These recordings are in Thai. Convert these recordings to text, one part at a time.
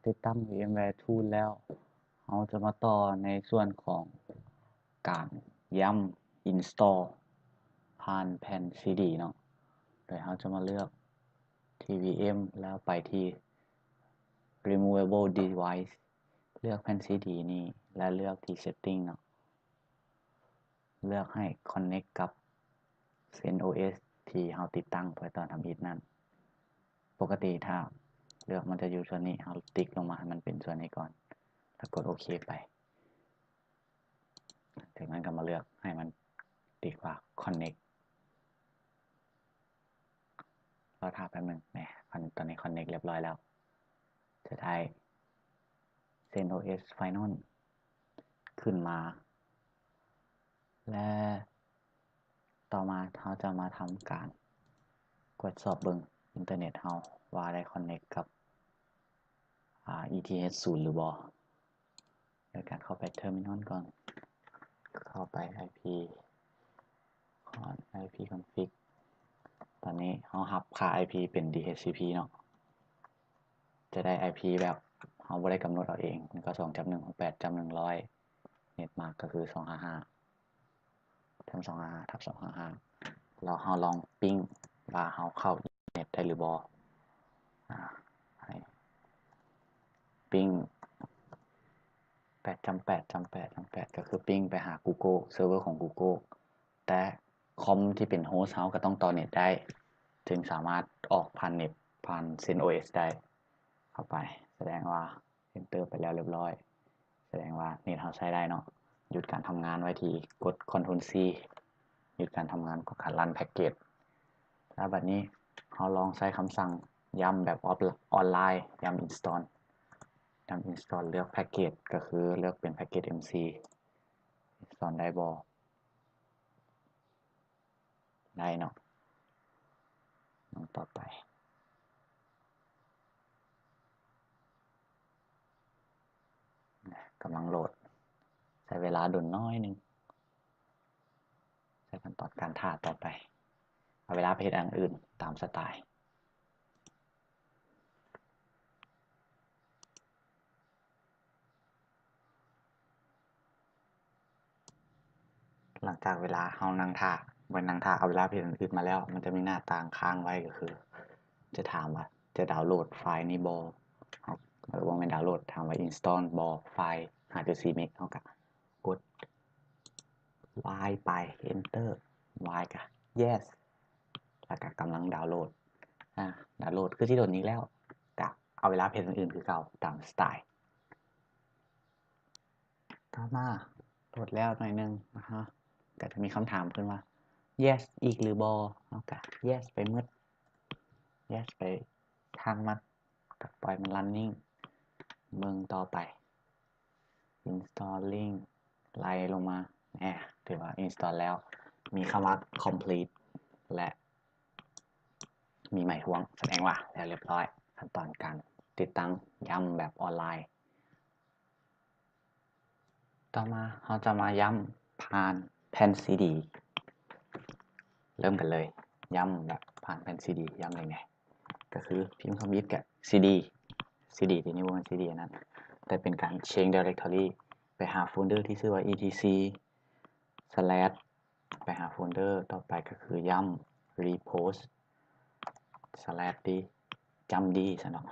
ติดตั้ง VMware Tool แล้วเราจะมาต่อในส่วนของการย้ำ install ผ่านแผ่น CD เนาะโดยเราจะมาเลือก TVM แล้วไปที่ removable device เลือกแผ่น CD นี้และเลือกที่ setting เนาะเลือกให้ connect กับ CentOS ที่เราติดตั้งไว้ตอนทำอิฐนั้นปกติถ้าเลือกมันจะอยู่ส่วนนี้เราติ๊กลงมาให้มันเป็นส่วนนี้ก่อนแล้วกดโอเคไปถึงนั้นก็มาเลือกให้มันติ๊กว่า connect เราทาแป๊บนึงเนี่ยตอนนี้ connect เรียบร้อยแล้วจะได้ CentOS Final ขึ้นมาและต่อมาเราจะมาทำการกดสอบเบิ่งอินเทอร์เน็ตเราว่าได้ connect กับ ETH 0หรือบ่โดยการเข้าไป Terminal ก่อนเข้าไป IP config ตอนนี้เราหับค่า IP เป็น DHCP เนาะจะได้ IP แบบเราบ่ได้กำหนดเอาเองมันก็ 2.168.100 เน็ตมาร์กก็คือ255/255 แล้วเราลองปิ้งว่าเราเข้าเน็ตได้หรือบ่ปิ้ง8.8 ก็คือปิ้งไปหา Google เซิร์ฟเวอร์ของ Google แต่คอมที่เป็นโฮสต์เฮาก็ต้องต่อเน็ตได้ถึงสามารถออกผ่านเน็ตผ่าน CentOS ได้เข้าไปแสดงว่า Enter ไปแล้วเรียบร้อยแสดงว่าเน็ตเฮาใช้ได้เนาะหยุดการทำงานไว้ที่กด Ctrl C หยุดการทำงานก็การรันแพ็กเกจแล้วบัดนี้เราลองใช้คำสั่งย้ำแบบออนไลน์ย้ำ install เลือกแพ็กเกจก็คือเลือกเป็นแพ็กเกจ MC install ได้บ่ได้เนาะต่อไปกำลังโหลดใช้เวลาดุนน้อยนึงใช้ขั้นตอนการท่าต่อไปเอาเวลาไปเฮ็ดอันอื่นตามสไตล์หลังจากเวลาเฮานั่งท่าเอาเวลาไปเฮ็ดอันอื่นมาแล้วมันจะมีหน้าต่างค้างไว้ก็คือจะถามว่าจะดาวน์โหลดไฟล์นี้บ่ว่าไม่ดาวน์โหลดถามว่า install บ่ไฟล์ 5.4 เมกเฮาก็กด Y ไป enter Y ก็ yes แล้วก็กำลังดาวน์โหลดดาวน์โหลดคือที่โดนนี้แล้วก็เอาเวลาเพจอื่นๆคือเก่าตามสไตล์ต่อมาโหลดแล้วหน่อยนึงก็จะมีคำถามขึ้นว่า yes อีกหรือบแล้วก็ yes ไปมืด yes ไปทางมันก็ปล่อยมัน running เบิ่งต่อไป installing ไล่ลงมาถือว่า install แล้วมีคำว่า complete และมีหมายห่วงแสดงว่าแล้วเรียบร้อยขั้นตอนการติดตั้งย้ำแบบออนไลน์ต่อมาเราจะมาย้ำผ่านแผ่น CD เริ่มกันเลยย้ำแบบผ่านแผ่น CD ย้ำยังไงก็คือพิมพ์คำยิดกับ CD ที่นี่ว่าเป็น CD นั้นแต่เป็นการ change directory ไปหาโฟลเดอร์ที่ชื่อว่า etc slash ไปหาโฟลเดอร์ต่อไปก็คือย้ำ repost slash ดีจำดีสนอง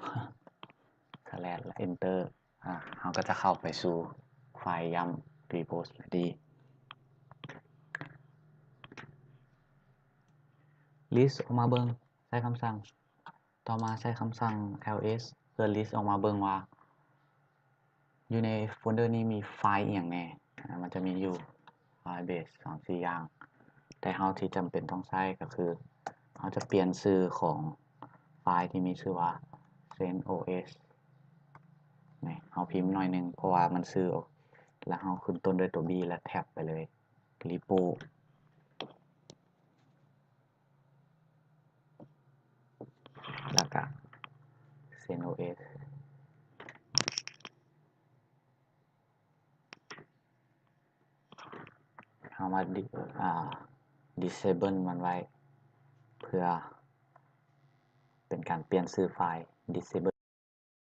slash และ enter เราก็จะเข้าไปสู่ไฟล์ย้ำ repost ดี list ออกมาเบิ่งใช้คำสั่งต่อมาใช้คำสั่ง ls เพื่อ list ออกมาเบิ่งว่าอยู่ในโฟลเดอร์นี้มีไฟล์อย่างแน่มันจะมีอยู่ไฟล์ base 3-4 อย่างแต่เราที่จำเป็นต้องใช้ก็คือเราจะเปลี่ยนชื่อของไฟล์ที่มีชื่อว่า CentOS นี่เราพิมพ์หน่อยนึงเพราะว่ามันชื่อแล้วเราขึ้นต้นด้วยตัว B และแท็บไปเลย repo แล้วก็ CentOS เอามาdisable มันไว้เพื่อเป็นการเปลี่ยนชื่อไฟล์ disable